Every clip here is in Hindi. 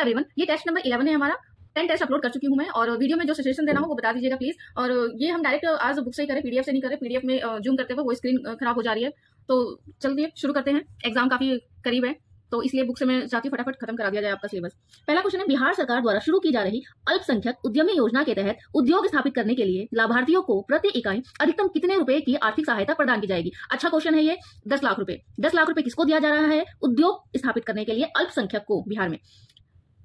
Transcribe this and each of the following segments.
एवरीवन, ये टेस्ट नंबर 11 है हमारा। 10 टेस्ट अपलोड कर चुकी हूँ मैं, और वीडियो में जो सजेशन देना हो वो बता दीजिएगा प्लीज। और ये हम डायरेक्ट आज बुक से ही करें, पीडीएफ से नहीं करें। पीडीएफ में जूम करते हुए वो स्क्रीन खराब हो जा रही है। तो चलिए शुरू करते हैं, एग्जाम काफी करीब है तो इसलिए बुक से मैं चाहती हूँ फटाफट खत्म करा दिया जाए आपका सिलेबस। पहला क्वेश्चन है, बिहार सरकार द्वारा शुरू की जा रही अल्पसंख्यक उद्यमी योजना के तहत उद्योग स्थापित करने के लिए लाभार्थियों को प्रति इकाई अधिकतम कितने रुपए की आर्थिक सहायता प्रदान की जाएगी? अच्छा क्वेश्चन है ये। 10 लाख रुपए। 10 लाख रुपए किसको दिया जा रहा है? उद्योग स्थापित करने के लिए अल्पसंख्यक को बिहार में।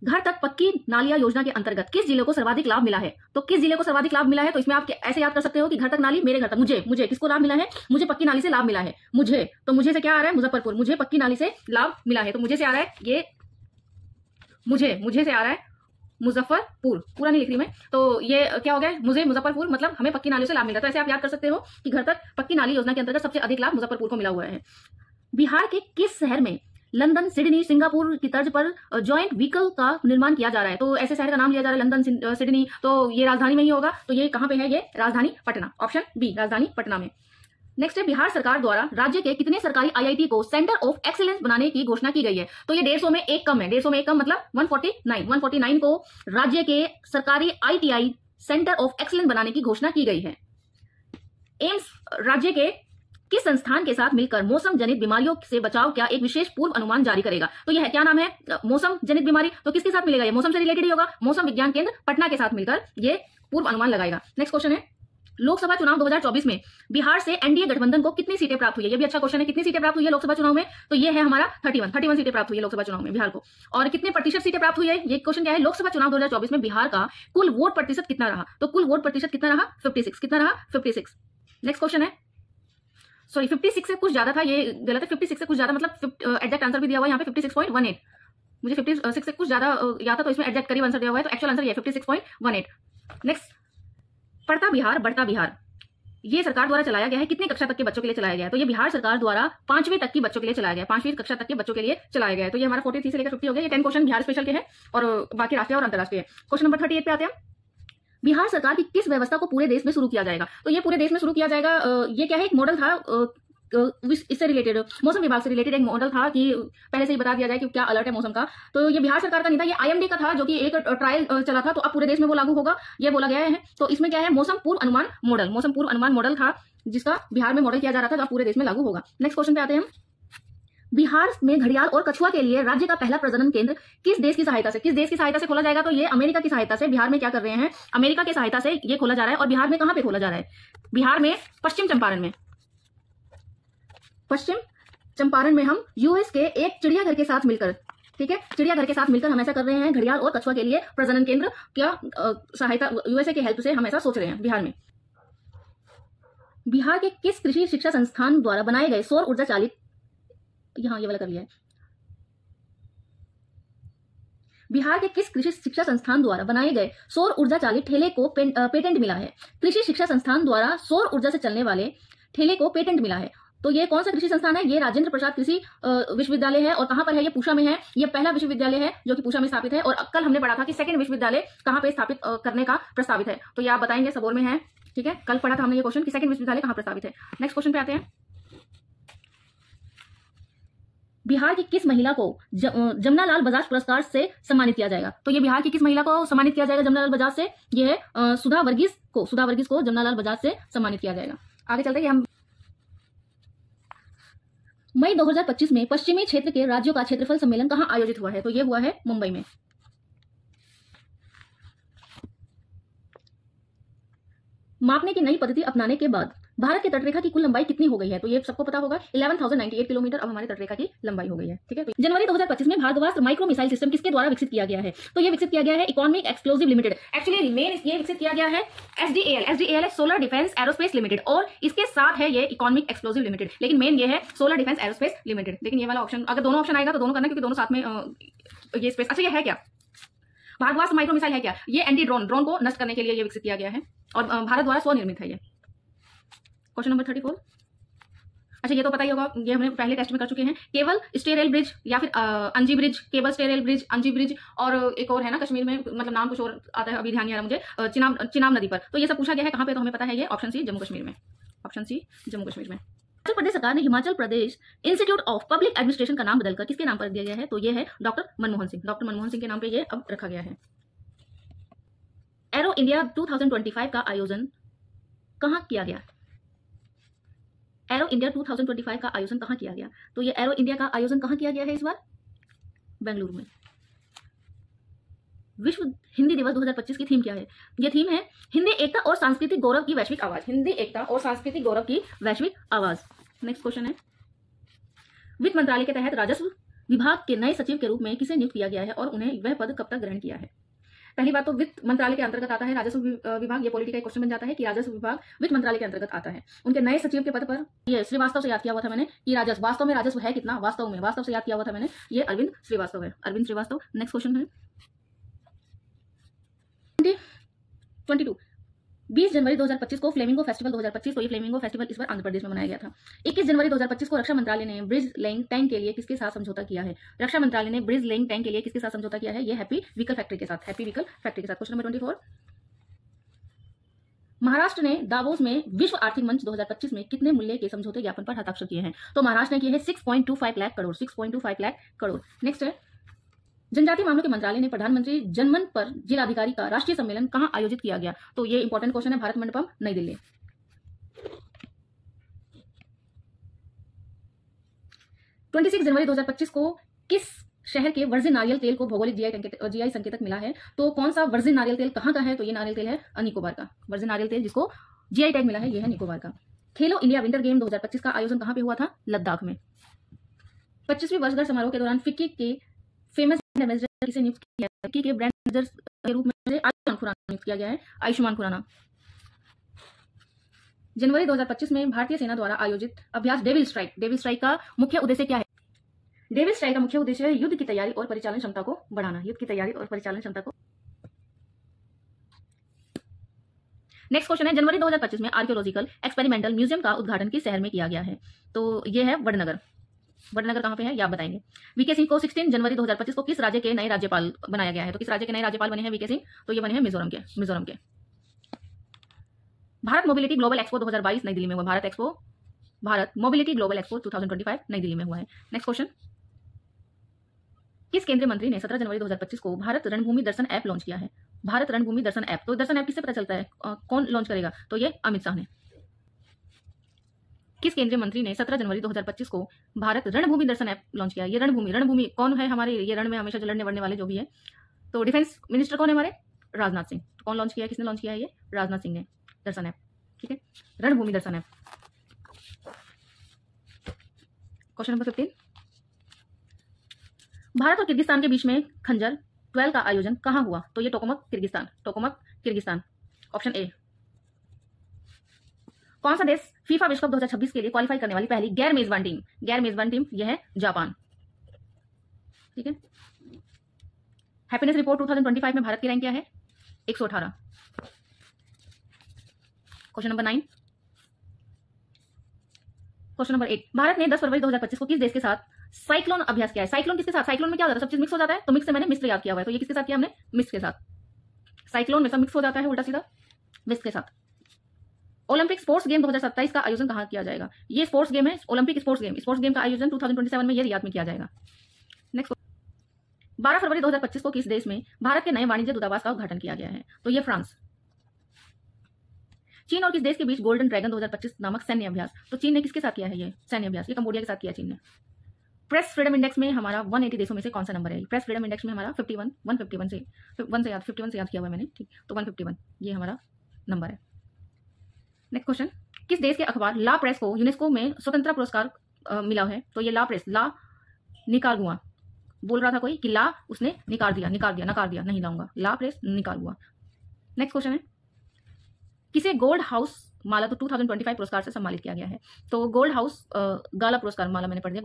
घर तक पक्की नालियां योजना के अंतर्गत किस जिले को सर्वाधिक लाभ मिला है? तो किस जिले को सर्वाधिक लाभ मिला है? तो इसमें आप ऐसे याद कर सकते हो कि घर तक नाली, मेरे घर तक, मुझे किसको लाभ मिला है? मुझे पक्की नाली से लाभ मिला है। मुझे से क्या आ रहा है? मुजफ्फरपुर। मुझे पक्की नाली से लाभ मिला है, तो मुझे से आ रहा है ये मुझे से आ रहा है मुजफ्फरपुर। पूरा नहीं लिख रही मैं, तो ये क्या हो गया? मुझे मुजफ्फरपुर, मतलब हमें पक्की नाली से लाभ मिला। तो ऐसे आप याद कर सकते हो कि घर तक पक्की नाली योजना के अंतर्गत सबसे अधिक लाभ मुजफ्फरपुर को मिला हुआ है। बिहार के किस शहर में लंदन, सिडनी, सिंगापुर की तर्ज पर जॉइंट व्हीकल का निर्माण किया जा रहा है? तो ऐसे शहर का नाम लिया जा रहा है लंदन, सिडनी, तो ये राजधानी में ही होगा। तो ये कहां पे है? ये राजधानी पटना, ऑप्शन बी, राजधानी पटना में। नेक्स्ट है, बिहार सरकार द्वारा राज्य के कितने सरकारी आईआईटी को सेंटर ऑफ एक्सीलेंस बनाने की घोषणा की गई है? तो ये 150 में एक कम है। 150 में एक कम मतलब 149 को राज्य के सरकारी आईटीआई सेंटर ऑफ एक्सीलेंस बनाने की घोषणा की गई है। एम्स राज्य के किस संस्थान के साथ मिलकर मौसम जनित बीमारियों से बचाव का एक विशेष पूर्व अनुमान जारी करेगा? तो यह क्या नाम है? मौसम जनित बीमारी। तो किसके साथ मिलेगा? ये मौसम से रिलेटेड ही होगा। मौसम विज्ञान केंद्र पटना के साथ मिलकर ये पूर्व अनुमान लगाएगा। नेक्स्ट क्वेश्चन है, लोकसभा चुनाव 2024 में बिहार से एनडीए गठबंधन को कितनी सीटें प्राप्त हुई है? ये भी अच्छा क्वेश्चन है। कितनी सीटें प्राप्त हुई है लोकसभा चुनाव में? तो ये है हमारा 31 सीटें प्राप्त हुई है लोकसभा चुनाव में बिहार को। और कितने प्रतिशत सीटें प्राप्त हुई है? ये क्वेश्चन क्या है? लोकसभा चुनाव 2024 में बिहार का कुल वोट प्रतिशत कितना रहा? तो कुल वोट प्रतिशत कितना रहा? 56। कितना रहा? 56। नेक्स्ट क्वेश्चन है, सॉरी 56 से कुछ ज्यादा था, ये गलत है। 56 से कुछ ज्यादा मतलब एग्जैक्ट आंसर भी दिया हुआ है यहाँ पे 56.18। मुझे 56 से कुछ ज्यादा याद था, तो इसमें एग्जैक्ट करीब आंसर दिया हुआ है, तो एक्चुअल आंसर ये है 56.18। नेक्स्ट, पढ़ता बिहार बढ़ता बिहार, ये सरकार द्वारा चलाया गया है। कितनी कक्षा तक के बच्चों के लिए चलाया गया है? तो ये बिहार सरकार द्वारा 5वीं तक की बच्चों के लिए चलाया गया है। 5वीं कक्षा तक के बच्चों के लिए चलाया गया है। तो ये हमारा 43 से लेकर 50 हो गया। ये 10 क्वेश्चन बिहार स्पेशल के हैं और बाकी राष्ट्रीय और अंतर्राष्ट्रीय। क्वेश्चन नंबर 38 पे आते हैं, बिहार सरकार की किस व्यवस्था को पूरे देश में शुरू किया जाएगा? तो ये पूरे देश में शुरू किया जाएगा, ये क्या है? एक मॉडल था, इससे रिलेटेड, मौसम विभाग से रिलेटेड एक मॉडल था कि पहले से ही बता दिया जाए कि क्या अलर्ट है मौसम का। तो ये बिहार सरकार का नहीं था, ये आईएमडी का था, जो कि एक ट्रायल चला था, तो अब पूरे देश में वो लागू होगा, ये बोला गया है। तो इसमें क्या है? मौसम पूर्व अनुमान मॉडल था जिसका बिहार में मॉडल किया जा रहा था, जो अब पूरे देश में लागू होगा। नेक्स्ट क्वेश्चन पे आते हैं, बिहार में घड़ियाल और कछुआ के लिए राज्य का पहला प्रजनन केंद्र किस देश की सहायता से खोला जाएगा? तो ये अमेरिका की सहायता से। बिहार में क्या कर रहे हैं? अमेरिका की सहायता से ये खोला जा रहा है। और बिहार में कहां पे खोला जा रहा है? बिहार में पश्चिम चंपारण में हम यूएस के एक चिड़ियाघर के साथ मिलकर, ठीक है, चिड़ियाघर के साथ मिलकर हम ऐसा कर रहे हैं, घड़ियाल और कछुआ के लिए प्रजनन केंद्र क्या सहायता यूएसए के हेल्प से हम ऐसा सोच रहे हैं बिहार में। बिहार के किस कृषि शिक्षा संस्थान द्वारा बनाए गए सौर ऊर्जा चालित, यहां ये वाला कर लिया है, बिहार के किस कृषि शिक्षा संस्थान द्वारा बनाए गए सौर ऊर्जा चालित ठेले को पेटेंट मिला है? कृषि शिक्षा संस्थान द्वारा सौर ऊर्जा से चलने वाले ठेले को पेटेंट मिला है। तो ये कौन सा कृषि संस्थान है? ये राजेंद्र प्रसाद कृषि विश्वविद्यालय है। और कहां पर है? ये पूषा में है। ये पहला विश्वविद्यालय है जो कि पूषा में स्थापित है। और कल हमने पढ़ा था कि सेकंड विश्वविद्यालय कहां पे स्थापित करने का प्रस्तावित है, तो ये आप बताएंगे, सबोर में है, ठीक है। कल पढ़ा था हमने ये क्वेश्चन कि सेकंड विश्वविद्यालय कहां प्रस्तावित है। नेक्स्ट क्वेश्चन पे आते हैं, बिहार की किस महिला को जमुनालाल बजाज पुरस्कार से सम्मानित किया जाएगा? तो ये बिहार की किस महिला को सम्मानित किया जाएगा जमुनालाल बजाज से? ये है सुधा वर्गीस को जमुनालाल बजाज से सम्मानित किया जाएगा। आगे चलते हैं, हम मई 2025 में पश्चिमी क्षेत्र के राज्यों का क्षेत्रफल सम्मेलन कहां आयोजित हुआ है? तो ये हुआ है मुंबई में। मापने की नई पद्धति अपनाने के बाद भारत की तटरेखा की कुल लंबाई कितनी हो गई है? तो ये सबको पता होगा, 11,098 किलोमीटर अब हमारी तटरेखा की लंबाई हो गई है, ठीक है। जनवरी 2025 में भार्गवास्त्र माइक्रो मिसाइल सिस्टम किसके द्वारा विकसित किया गया है? तो ये विकसित किया गया है economic explosive limited. Actually main ये विकसित किया गया है एसडीएएल है सोलर डिफेंस एरोस्पेस लिमिटेड, और इसके साथ है ये इकोनॉमिक एक्सप्लोजिव लिमिटेड, लेकिन मेन ये है सोलर डिफेंस एरोस्पेस लिमिटेड। लेकिन ये वाला ऑप्शन, अगर दोनों ऑप्शन आएगा तो दोनों करना, क्योंकि दोनों साथ में ये स्पेस। अच्छा, ये है क्या? भार्गवास्त्र माइक्रो मिसाइल है क्या? ये एंटी ड्रोन को नष्ट करने के लिए ये विकसित किया गया है और भारत द्वारा स्वनिर्मित है ये। क्वेश्चन नंबर 34, अच्छा ये तो पता ही होगा, ये हमने पहले टेस्ट में कर चुके हैं। केवल स्टेरेल ब्रिज या फिर अंजी ब्रिज, केबल स्टेरेल ब्रिज, अंजी ब्रिज, और एक और है ना कश्मीर में, मतलब नाम कुछ और आता है, अभी ध्यान नहीं आ रहा मुझे, चिनाब नदी पर। तो ये सब पूछा गया है कहां पे? तो हमें पता है ये ऑप्शन सी जम्मू कश्मीर में, ऑप्शन सी जम्मू कश्मीर में। हिमाचल प्रदेश सरकार ने Himachal Pradesh institute of public administration का नाम बदलकर किसके नाम पर दिया गया है? तो ये है डॉक्टर मनमोहन सिंह। डॉक्टर मनमोहन सिंह के नाम पे ये अब रखा गया है। एरो इंडिया 2025 का आयोजन कहाँ किया गया? एरो इंडिया 2025 का आयोजन कहाँ किया गया? तो ये एरो इंडिया का आयोजन कहाँ किया गया है इस बार? बेंगलुरु में। विश्व हिंदी दिवस 2025 की थीम क्या है? ये थीम है हिंदी एकता और सांस्कृतिक गौरव की वैश्विक आवाज। हिंदी एकता और सांस्कृतिक गौरव की वैश्विक आवाज। नेक्स्ट क्वेश्चन है, वित्त मंत्रालय के तहत राजस्व विभाग के नए सचिव के रूप में किसे नियुक्त किया गया है और उन्हें वह पद कब तक ग्रहण किया है? पहली बात तो वित्त मंत्रालय के अंतर्गत आता है राजस्व विभाग। ये पॉलिटी का एक क्वेश्चन बन जाता है कि राजस्व विभाग वित्त मंत्रालय के अंतर्गत आता है। उनके नए सचिव के पद पर ये श्रीवास्तव से याद किया हुआ था मैंने कि राजस्व वास्तव में राजस्व है कितना, वास्तव से याद किया हुआ था मैंने, ये अरविंद श्रीवास्तव है, अरविंद श्रीवास्तव। नेक्स्ट क्वेश्चन है 22 20 जनवरी 2025 को फ्लेमिंगो फेस्टिवल 2025, तो ये फ्लेमिंगो फेस्टिवल इस बार आंध्र प्रदेश में मनाया गया था। 21 जनवरी 2025 को रक्षा मंत्रालय ने ब्रिज लेइंग टैंक के लिए किसके साथ समझौता किया है? रक्षा मंत्रालय ने ब्रिज लेइंग टैंक के लिए किसके साथ समझौता किया है? ये हैप्पी व्हीकल फैक्ट्री के साथ, हैप्पी व्हीकल फैक्ट्री के साथ। क्वेश्चन नंबर 24, महाराष्ट्र ने दावोस में विश्व आर्थिक मंच 2025 में कितने मूल्य के समझौते ज्ञापन पर हस्ताक्षर किए हैं? तो महाराष्ट्र ने किए हैं 6.25 लाख करोड़, 6.25 लाख करोड़। नेक्स्ट है, जनजातीय मामलों के मंत्रालय ने प्रधानमंत्री जनमन पर जिलाधिकारी का राष्ट्रीय सम्मेलन कहां आयोजित किया गया? तो ये इंपॉर्टेंट क्वेश्चन है, भारत मंडपम, नई दिल्ली। 26 जनवरी 2025 को किस शहर के वर्जिन नारियल तेल को भौगोलिक जीआई संकेतक मिला है? तो कौन सा वर्जिन नारियल तेल कहां का है? तो ये नारियल तेल है निकोबार का। वर्जिन नारियल तेल जिसको जीआई टैग मिला है ये है निकोबार का। खेलो इंडिया विंटर गेम 2025 का आयोजन कहां पे हुआ था? लद्दाख में। 25वीं वर्षगांठ समारोह के दौरान फिक्की के फेमस एम्बेसडर किसे नियुक्त किया गया? फिक्की के ब्रांड एम्बेसडर के रूप में आयुष्मान खुराना नियुक्त किया गया है, आयुष्मान खुराना। जनवरी 2025 में भारतीय सेना द्वारा आयोजित अभ्यास डेविल स्ट्राइक का मुख्य उद्देश्य क्या है? डेविल स्ट्राइक का मुख्य उद्देश्य है युद्ध की तैयारी और परिचालन क्षमता को बढ़ाना, युद्ध की तैयारी और परिचालन क्षमता को। नेक्स्ट क्वेश्चन है, जनवरी 2025 में आर्कियोलॉजिकल एक्सपेरिमेंटल म्यूजियम का उद्घाटन किस शहर में किया गया है? तो यह है वडनगर। वडनगर कहां पे है ये आप बताएंगे। वीके सिंह को 16 जनवरी 2025 को किस राज्य के नए राज्यपाल बनाया गया है? तो किस राज्य के नए राज्यपाल बने हैं वीके सिंह? तो ये बने हैं मिजोरम के। भारत मोबिलिटी ग्लोबल एक्सपो 2022 नई दिल्ली में हुआ। भारत मोबिलिटी ग्लोबल एक्सपो 2025 नई दिल्ली में हुआ है। नेक्स्ट क्वेश्चन, किस केंद्रीय मंत्री ने 17 जनवरी 2025 को भारत रणभूमि दर्शन ऐप लॉन्च किया है? भारत रणभूमि दर्शन ऐप, तो दर्शन ऐप किससे पता चलता है कौन लॉन्च करेगा? तो ये अमित शाह ने। किस केंद्रीय मंत्री ने 17 जनवरी 2025 को भारत रणभूमि दर्शन ऐप लॉन्च किया? ये रणभूमि कौन है हमारे, ये रण में हमेशा जो लड़ने बढ़ने वाले जो भी है, तो डिफेंस मिनिस्टर कौन है हमारे? राजनाथ सिंह। तो कौन लॉन्च किया है, किसने लॉन्च किया है? ये राजनाथ सिंह ने दर्शन ऐप। ठीक है, रणभूमि दर्शन ऐप। क्वेश्चन नंबर 15, भारत और किर्गिस्तान के बीच में खंजर 12 का आयोजन कहां हुआ? तो ये टोकमक किर्गिस्तान। Option A. कौन सा देश फीफा विश्व कप 2026 के लिए क्वालिफाई करने वाली पहली गैर मेजबान टीम? यह है जापान। ठीक है, हैप्पीनेस रिपोर्ट 2025 में भारत की रैंक क्या है? 118। Question number 9, question number 8, Bharat ने 10 फरवरी 2025 को किस देश के साथ साइक्लोन अभ्यास किया है? साइक्लोन किसके साथ? साइक्लोन में क्या होता है, सब चीज मिक्स हो जाता है, तो मिक्स से मैंने मिस्र याद किया हुआ है, तो ये किसके साथ किया हमने? मिस्र के साथ। साइक्लोन में सब मिक्स हो जाता है उल्टा सीधा, मिस्र के साथ। ओलंपिक स्पोर्ट्स गेम 2027 का आयोजन कहां किया जाएगा? ये स्पोर्ट्स गेम है, ओलंपिक स्पोर्ट्स गेम का आयोजन 2027 में ये रियाद में किया जाएगा। नेक्स्ट, 12 फरवरी 2025 को किस देश में भारत के नए वाणिज्य दूतावास का उद्घाटन किया गया है? तो ये फ्रांस। चीन और किस देश के बीच गोल्डन ड्रैगन 2025 नामक सैन्य अभ्यास? तो चीन ने किसके साथ किया है ये सैन्य अभ्यास? ये कंबोडिया के साथ किया चीन ने। प्रेस फ्रीडम इंडेक्स में हमारा 180 देशों में से कौन सा नंबर है? प्रेस फ्रीडम इंडेक्स में हमारा 51 से 51 से याद किया हुआ है मैंने, ठीक, तो 151 ये हमारा नंबर है। नेक्स्ट क्वेश्चन, किस देश के अखबार ला प्रेस को यूनेस्को में स्वतंत्रता पुरस्कार मिला है? तो ये ला प्रेस, ला निकारागुआ। बोल रहा था कोई कि ला, उसने नकार दिया, नहीं लाऊंगा, ला प्रेस निकारागुआ। नेक्स्ट क्वेश्चन है, किसे गोल्ड हाउस माला तो 2025 पुरस्कार से सम्मानित किया गया है? तो गोल्ड हाउस गाला पुरस्कार माला मैंने पढ़ दिया,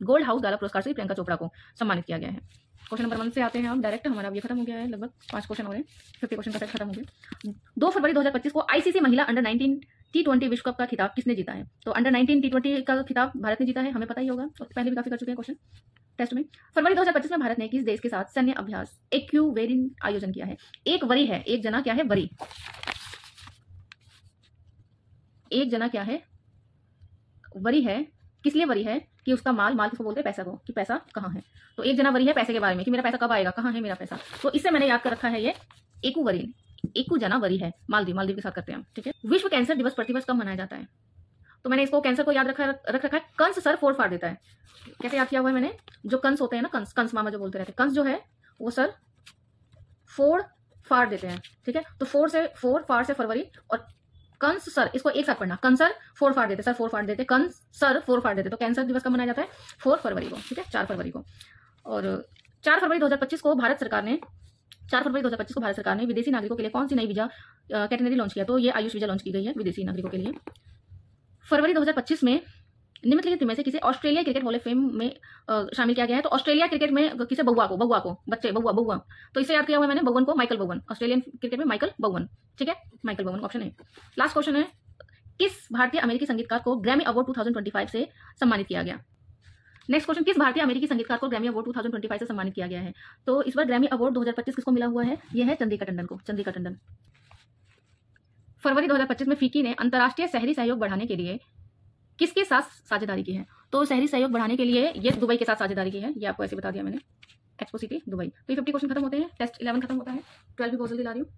गोल्ड हाउस गाला पुरस्कार से प्रियंका चोपड़ा को सम्मानित किया गया है। क्वेश्चन नंबर 1 से आते हैं हम डायरेक्ट, हमारा ये खत्म हो गया है, लगभग 5 क्वेश्चन हो रहे हैं, 50 क्वेश्चन का सेट खत्म हो गया। 2 फरवरी 2025 को आईसीसी महिला अंडर 19 T20 विश्व कप का खिताब किसने जीता है? तो अंडर 19 T20 का खिताब भारत ने जीता है, हमें पता ही होगा, और पहले भी काफी कर चुके हैं क्वेश्चन टेस्ट में। फरवरी 2025 में भारत ने किस देश के साथ सैन्य अभ्यास एक्यूवेरिन आयोजन किया है? एक वरी है, एक जना क्या है? वरी। एक जना क्या है? वरी है, किस लिए वरी है कि उसका माल किसको बोलते हैं, पैसा को, कि पैसा कहाँ है। तो एक जना वरी है पैसे के बारे में कि मेरा पैसा कब आएगा, कहाँ है मेरा पैसा। तो इससे मैंने याद कर रखा है ये एकू वरी, एकू जना वरी है, मालदीव के साथ करते हैं हम, ठीक है। विश्व कैंसर दिवस प्रतिवर्ष कब मनाया जाता है? तो मैंने इसको कैंसर को याद रख रखा है, कंस सर फोड़ फाड़ देता है। कैसे याद किया हुआ है मैंने, जो कंस होते हैं ना, कंस मामा जो बोलते रहते हैं, कंस जो है वो सर फोड़ फाड़ देते हैं, ठीक है। तो फोड़ फाड़ से फरवरी, और कंस सर, इसको एक साथ पढ़ना, कंसर फोड़ फाड़ देते, सर फोड़ फाड़ देते, कंस सर फोड़ फाड़ देते। तो कैंसर दिवस कब मनाया जाता है? 4 फरवरी को, ठीक है, 4 फरवरी को। और 4 फरवरी 2025 को भारत सरकार ने विदेशी नागरिकों के लिए कौन सी नई वीजा कैटेगरी लॉन्च किया? तो ये आयुष वीजा लॉन्च की गई है विदेशी नागरिकों के लिए। फरवरी 2025 में निम्नलिखित में से किसे Australia cricket hall of fame में शामिल किया गया है? तो ऑस्ट्रेलिया क्रिकेट में किसे? बउआ को, बच्चे, बउआ। तो इसे याद किया हुआ है मैंने, बउवन को, माइकल बउवन, ऑस्ट्रेलियन क्रिकेट में माइकल बउवन, ठीक है, माइकल बउवन ऑप्शन है। लास्ट क्वेश्चन है, किस भारतीय अमेरिकी संगीतकार को ग्रैमी अवार्ड 2025 से सम्मानित किया गया? नेक्स्ट क्वेश्चन, किस भारतीय अमेरिकी संगीतकार को ग्रैमी अवार्ड 2025 से सम्मानित किया गया है? तो इस बार ग्रैमी अवार्ड 2025 किसको मिला हुआ है? यह है चंद्रिका टंडन को, चंद्रिका टंडन। फरवरी 2025 में फीकी ने अंतर्राष्ट्रीय शहरी सहयोग बढ़ाने के लिए किसके साथ साझेदारी की है? तो शहरी सहयोग बढ़ाने के लिए ये दुबई के साथ साझेदारी की है, ये आपको ऐसे बता दिया मैंने, एक्सपो सिटी दुबई। तो ये 50 क्वेश्चन खत्म होते हैं, टेस्ट 11 खत्म होता है, 12 भी बहुत जल्दी ला रही हूँ।